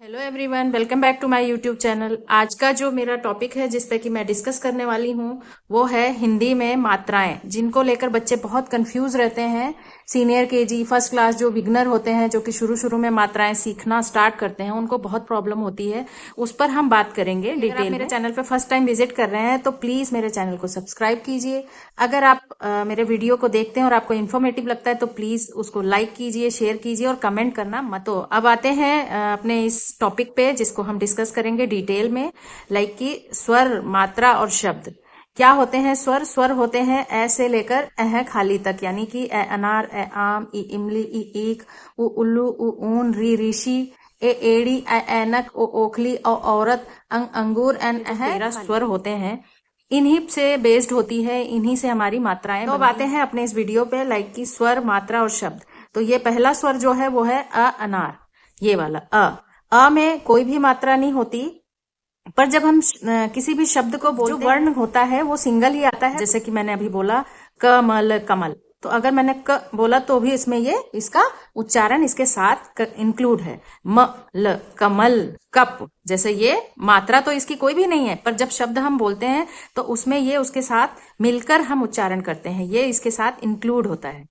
Hello everyone, welcome back to my YouTube channel. आज का जो मेरा टॉपिक है जिस पे कि मैं डिस्कस करने वाली हूँ वो है हिंदी में मात्राएं, जिनको लेकर बच्चे बहुत कंफ्यूज रहते हैं। सीनियर केजी फर्स्ट क्लास जो बिगनर होते हैं, जो कि शुरू शुरू में मात्राएं सीखना स्टार्ट करते हैं, उनको बहुत प्रॉब्लम होती है। उस पर हम बात करेंगे डिटेल में। अगर आप मेरे चैनल पे फर्स्ट टाइम विजिट कर रहे हैं तो प्लीज मेरे चैनल को सब्सक्राइब कीजिए। अगर आप मेरे वीडियो को देखते हैं और आपको इन्फॉर्मेटिव लगता है तो प्लीज उसको लाइक कीजिए, शेयर कीजिए और कमेंट करना मत। तो अब आते हैं अपने इस टॉपिक पे जिसको हम डिस्कस करेंगे डिटेल में। लाइक कि स्वर, मात्रा और शब्द क्या होते हैं। स्वर स्वर होते हैं ऐ से लेकर अह खाली तक, यानी कि ए अनार, ए आम, ई इमली, ई ईख, उ उल्लू, उ ऊन, री ऋषि, ए एड़ी, ए ऐनक, ओ ओखली, ओ औरत, अंग अंगूर, एन अह 13 स्वर होते हैं। इन्हीं से बेस्ड होती है, इन्हीं से हमारी मात्राएं। तो अब आते हैं अपने इस वीडियो पे लाइक की स्वर, मात्रा और शब्द। तो ये पहला स्वर जो है वो है अ अनार, ये वाला अ में कोई भी मात्रा नहीं होती। पर जब हम किसी भी शब्द को बोलते हैं, जो वर्ण होता है वो सिंगल ही आता है। जैसे कि मैंने अभी बोला कमल, कमल, तो अगर मैंने क बोला तो भी इसमें ये इसका उच्चारण इसके साथ इंक्लूड है। म ल, कमल, कप, जैसे ये मात्रा तो इसकी कोई भी नहीं है, पर जब शब्द हम बोलते हैं तो उसमें ये उसके साथ मिलकर हम उच्चारण करते हैं, ये इसके साथ इंक्लूड होता है।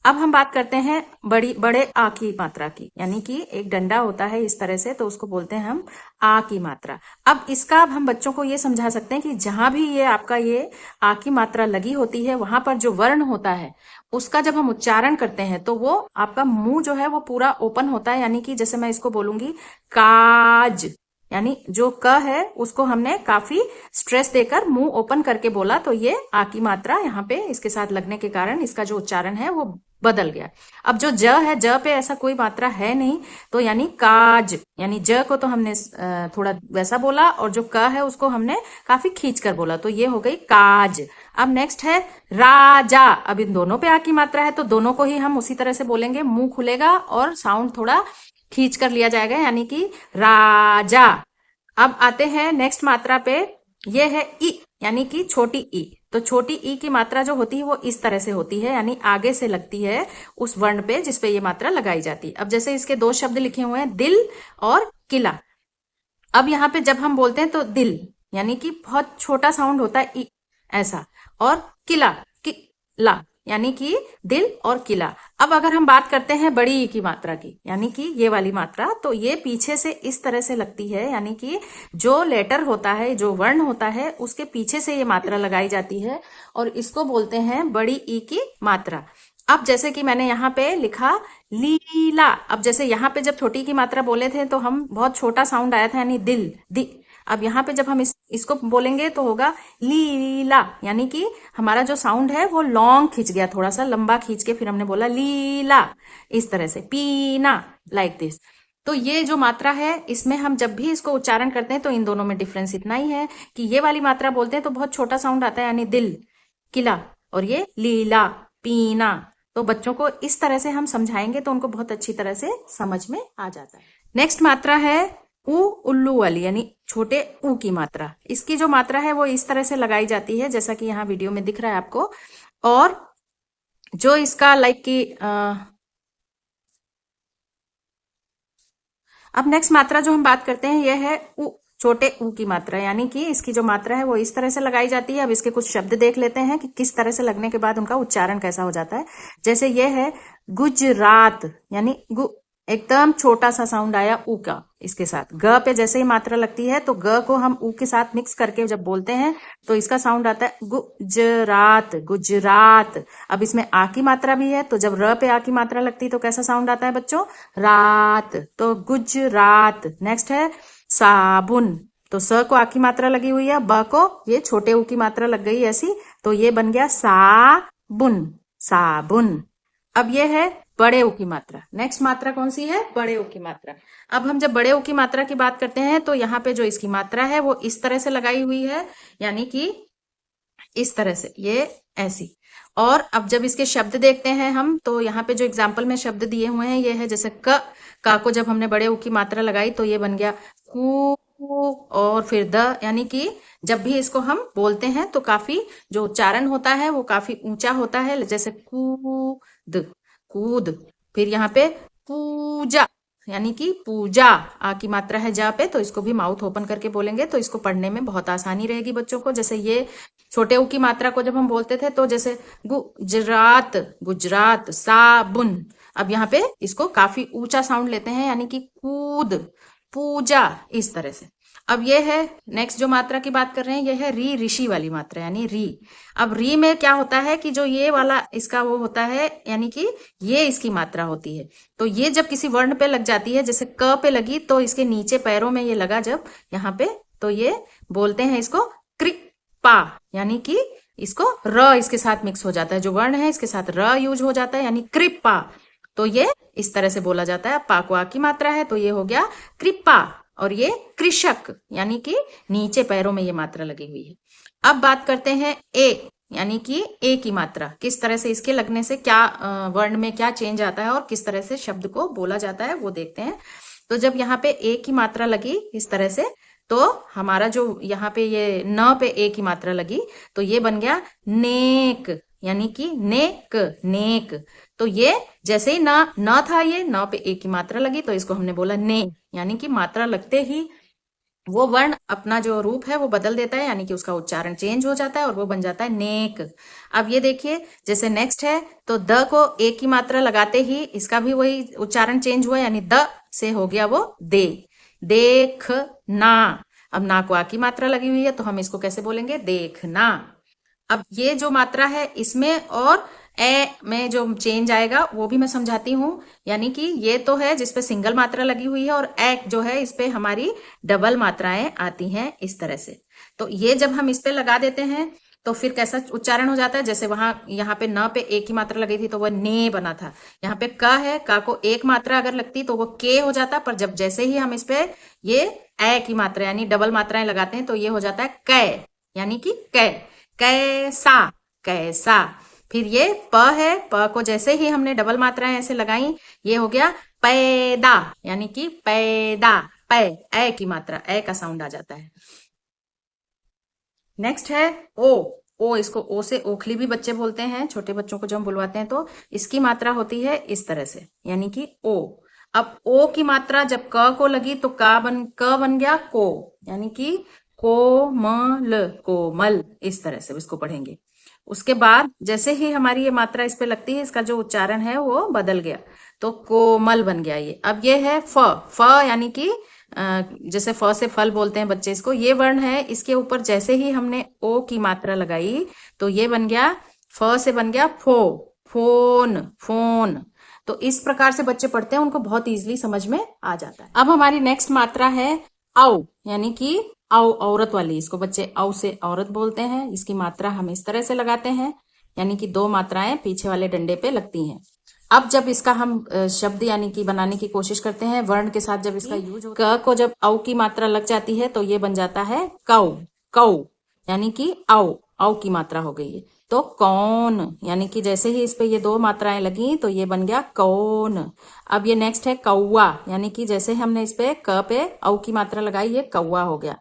अब हम बात करते हैं बड़े आ की मात्रा की, यानी कि एक डंडा होता है इस तरह से, तो उसको बोलते हैं हम आ की मात्रा। अब इसका अब हम बच्चों को ये समझा सकते हैं कि जहां भी ये आपका ये आ की मात्रा लगी होती है, वहां पर जो वर्ण होता है उसका जब हम उच्चारण करते हैं तो वो आपका मुंह जो है वो पूरा ओपन होता है। यानी कि जैसे मैं इसको बोलूंगी काज, यानी जो क है उसको हमने काफी स्ट्रेस देकर मुंह ओपन करके बोला, तो ये आ की मात्रा यहाँ पे इसके साथ लगने के कारण इसका जो उच्चारण है वो बदल गया। अब जो ज है, ज पे ऐसा कोई मात्रा है नहीं, तो यानी काज, यानी ज को तो हमने थोड़ा वैसा बोला और जो क है उसको हमने काफी खींच कर बोला, तो ये हो गई काज। अब नेक्स्ट है राजा। अब इन दोनों पे आ की मात्रा है तो दोनों को ही हम उसी तरह से बोलेंगे, मुंह खुलेगा और साउंड थोड़ा खींच कर लिया जाएगा, यानी कि राजा। अब आते हैं नेक्स्ट मात्रा पे, ये है ई, यानी कि छोटी ई। तो छोटी ई की मात्रा जो होती है वो इस तरह से होती है, यानी आगे से लगती है उस वर्ण पे जिसपे ये मात्रा लगाई जाती है। अब जैसे इसके दो शब्द लिखे हुए हैं, दिल और किला। अब यहाँ पे जब हम बोलते हैं तो दिल, यानी कि बहुत छोटा साउंड होता है ई, ऐसा। और किला, किला, यानी कि दिल और किला। अब अगर हम बात करते हैं बड़ी ई की मात्रा की, यानी कि ये वाली मात्रा, तो ये पीछे से इस तरह से लगती है, यानी कि जो लेटर होता है, जो वर्ण होता है, उसके पीछे से ये मात्रा लगाई जाती है और इसको बोलते हैं बड़ी ई की मात्रा। अब जैसे कि मैंने यहाँ पे लिखा लीला। अब जैसे यहाँ पे जब छोटी की मात्रा बोले थे तो हम बहुत छोटा साउंड आया था, यानी दिल दी। अब यहाँ पे जब हम इसको बोलेंगे तो होगा लीला, यानी कि हमारा जो साउंड है वो लॉन्ग खींच गया, थोड़ा सा लंबा खींच के फिर हमने बोला लीला, इस तरह से पीना, लाइक दिस। तो ये जो मात्रा है इसमें हम जब भी इसको उच्चारण करते हैं तो इन दोनों में डिफरेंस इतना ही है कि ये वाली मात्रा बोलते हैं तो बहुत छोटा साउंड आता है, यानी दिल, किला, और ये लीला, पीना। तो बच्चों को इस तरह से हम समझाएंगे तो उनको बहुत अच्छी तरह से समझ में आ जाता है। नेक्स्ट मात्रा है उ उल्लू वाली, यानी छोटे ऊ की मात्रा। इसकी जो मात्रा है वो इस तरह से लगाई जाती है जैसा कि यहाँ वीडियो में दिख रहा है आपको। और जो इसका लाइक की अब नेक्स्ट मात्रा जो हम बात करते हैं यह है उ, छोटे ऊ की मात्रा, यानी कि इसकी जो मात्रा है वो इस तरह से लगाई जाती है। अब इसके कुछ शब्द देख लेते हैं कि किस तरह से लगने के बाद उनका उच्चारण कैसा हो जाता है। जैसे ये है गुजरात, यानी गु, एकदम छोटा सा साउंड आया ऊ का इसके साथ। ग पे जैसे ही मात्रा लगती है तो ग को हम ऊ के साथ मिक्स करके जब बोलते हैं तो इसका साउंड आता है गुजरात, गुजरात। अब इसमें आ की मात्रा भी है, तो जब र पे आ की मात्रा लगती है तो कैसा साउंड आता है बच्चों, रात, तो गुजरात। नेक्स्ट है साबुन। तो स को आ की मात्रा लगी हुई है, ब को ये छोटे ऊ की मात्रा लग गई ऐसी, तो ये बन गया साबुन, साबुन। अब ये है बड़े ऊ की मात्रा। नेक्स्ट मात्रा कौन सी है, बड़े ऊ की मात्रा। अब हम जब बड़े ऊ की मात्रा की बात करते हैं तो यहाँ पे जो इसकी मात्रा है वो इस तरह से लगाई हुई है, यानी कि इस तरह से, ये ऐसी। और अब जब इसके शब्द देखते हैं हम तो यहाँ पे जो एग्जाम्पल में शब्द दिए हुए हैं ये है जैसे का को जब हमने बड़े ऊ की मात्रा लगाई तो ये बन गया कू, और फिर द, यानी कि जब भी इसको हम बोलते हैं तो काफी जो उच्चारण होता है वो काफी ऊंचा होता है, जैसे कूद, कूद। फिर यहाँ पे पूजा, यानी कि पूजा। आ की मात्रा है जा पे, तो इसको भी माउथ ओपन करके बोलेंगे तो इसको पढ़ने में बहुत आसानी रहेगी बच्चों को। जैसे ये छोटे ऊ की मात्रा को जब हम बोलते थे तो जैसे गुजरात, गुजरात, साबुन। अब यहाँ पे इसको काफी ऊंचा साउंड लेते हैं, यानी कि कूद, पूजा, इस तरह से। अब ये है नेक्स्ट जो मात्रा की बात कर रहे हैं, ये है री, ऋषि वाली मात्रा, यानी री। अब री में क्या होता है कि जो ये वाला इसका वो होता है, यानी कि ये इसकी मात्रा होती है। तो ये जब किसी वर्ण पे लग जाती है, जैसे क पे लगी तो इसके नीचे पैरों में ये लगा जब यहाँ पे, तो ये बोलते हैं इसको कृपा, यानी कि इसको र इसके साथ मिक्स हो जाता है, जो वर्ण है इसके साथ र यूज हो जाता है, यानी कृपा। तो ये इस तरह से बोला जाता है। पा को आ की मात्रा है तो ये हो गया कृपा। और ये कृषक, यानी कि नीचे पैरों में ये मात्रा लगी हुई है। अब बात करते हैं ए, यानी कि ए की मात्रा, किस तरह से इसके लगने से क्या वर्ण में क्या चेंज आता है और किस तरह से शब्द को बोला जाता है वो देखते हैं। तो जब यहाँ पे ए की मात्रा लगी इस तरह से, तो हमारा जो यहाँ पे ये न पे ए की मात्रा लगी तो ये बन गया नेक, यानी कि नेक, नेक। तो ये जैसे ही न था, ये न पे ए की मात्रा लगी तो इसको हमने बोला ने, यानी कि मात्रा लगते ही वो वर्ण अपना जो रूप है वो बदल देता है, यानी कि उसका उच्चारण चेंज हो जाता है और वो बन जाता है नेक। अब ये देखिए जैसे नेक्स्ट है, तो द को ए की मात्रा लगाते ही इसका भी वही उच्चारण चेंज हुआ, यानी द से हो गया वो दे, देख ना। अब ना को आ की मात्रा लगी हुई है तो हम इसको कैसे बोलेंगे, देखना। अब ये जो मात्रा है इसमें और ए में जो चेंज आएगा वो भी मैं समझाती हूँ। यानी कि ये तो है जिसपे सिंगल मात्रा लगी हुई है, और ए जो है इस पे हमारी डबल मात्राएं आती हैं इस तरह से। तो ये जब हम इस पे लगा देते हैं तो फिर कैसा उच्चारण हो जाता है, जैसे वहां यहाँ पे न पे ए की मात्रा लगी थी तो वह ने बना था। यहाँ पे क है, क को एक मात्रा अगर लगती तो वो के हो जाता, पर जब जैसे ही हम इस पे ये ए की मात्रा यानी डबल मात्राएं लगाते हैं तो ये हो जाता है कै, यानी कि कै, कैसा, कैसा। फिर ये प है, प को जैसे ही हमने डबल मात्राएं ऐसे लगाई ये हो गया पैदा, यानी कि पैदा, पै, ए की मात्रा, ए का साउंड आ जाता है। नेक्स्ट है ओ, ओ इसको ओ से ओखली भी बच्चे बोलते हैं, छोटे बच्चों को जब हम बुलवाते हैं तो इसकी मात्रा होती है इस तरह से, यानी कि ओ। अब ओ की मात्रा जब क को लगी तो क बन गया को, यानी कि कोमल, कोमल, इस तरह से इसको पढ़ेंगे। उसके बाद जैसे ही हमारी ये मात्रा इस पे लगती है इसका जो उच्चारण है वो बदल गया, तो कोमल बन गया ये। अब ये है फ, फ यानी कि जैसे फ से फल बोलते हैं बच्चे इसको, ये वर्ण है, इसके ऊपर जैसे ही हमने ओ की मात्रा लगाई तो ये बन गया, फ से बन गया फो, फोन, फोन। तो इस प्रकार से बच्चे पढ़ते हैं, उनको बहुत इजीली समझ में आ जाता है। अब हमारी नेक्स्ट मात्रा है औ, यानी कि औ, औरत वाली, इसको बच्चे औ से औरत बोलते हैं। इसकी मात्रा हम इस तरह से लगाते हैं, यानी कि दो मात्राएं पीछे वाले डंडे पे लगती हैं। अब जब इसका हम शब्द यानी कि बनाने की कोशिश करते हैं वर्ण के साथ, जब इसका यूज होता है, क को जब औ की मात्रा लग जाती है तो ये बन जाता है कौ, कौ, यानी कि औ, औ की मात्रा हो गई है। तो कौन, यानी कि जैसे ही इस पे ये दो मात्राएं लगी तो ये बन गया कौन। अब ये नेक्स्ट है कौवा, यानी कि जैसे हमने इस पे क पे औ की मात्रा लगाई ये कौवा हो गया।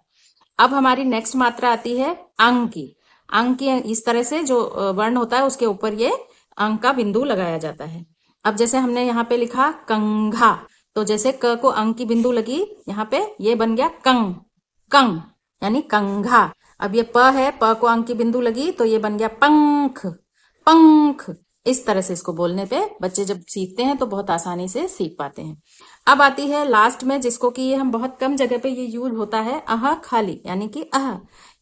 अब हमारी नेक्स्ट मात्रा आती है अंग की। अंग की इस तरह से जो वर्ण होता है उसके ऊपर ये अंग का बिंदु लगाया जाता है। अब जैसे हमने यहाँ पे लिखा कंघा, तो जैसे क को अंग की बिंदु लगी यहाँ पे ये बन गया कंग, कंग, यानी कंघा। अब ये प है, प को अंग की बिंदु लगी तो ये बन गया पंख, पंख। इस तरह से इसको बोलने पे बच्चे जब सीखते हैं तो बहुत आसानी से सीख पाते हैं। अब आती है लास्ट में, जिसको कि ये हम बहुत कम जगह पे ये यूज होता है, अह खाली, यानी कि अह।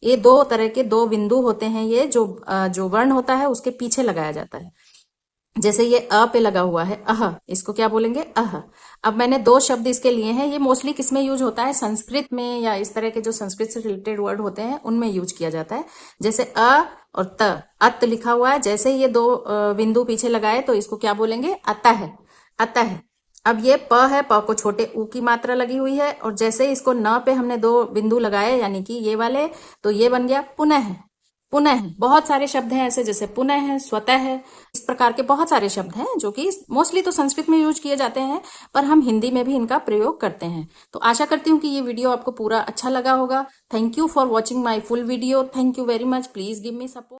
ये दो तरह के दो बिंदु होते हैं, ये जो वर्ण होता है उसके पीछे लगाया जाता है। जैसे ये अ पे लगा हुआ है अह, इसको क्या बोलेंगे, अह। अब मैंने दो शब्द इसके लिए हैं, ये मोस्टली किसमें यूज होता है, संस्कृत में, या इस तरह के जो संस्कृत से रिलेटेड वर्ड होते हैं उनमें यूज किया जाता है। जैसे अ और त, अत लिखा हुआ है, जैसे ही ये दो बिंदु पीछे लगाए तो इसको क्या बोलेंगे, अतः, अतः। अब ये प है, प को छोटे ऊ की मात्रा लगी हुई है, और जैसे इसको न पे हमने दो बिंदु लगाए यानी कि ये वाले, तो ये बन गया पुनः, पुनः। बहुत सारे शब्द हैं ऐसे, जैसे पुनः है, स्वतः है, इस प्रकार के बहुत सारे शब्द हैं जो कि मोस्टली तो संस्कृत में यूज किए जाते हैं, पर हम हिंदी में भी इनका प्रयोग करते हैं। तो आशा करती हूँ कि ये वीडियो आपको पूरा अच्छा लगा होगा। Thank you for watching my full video. Thank you very much. Please give me support.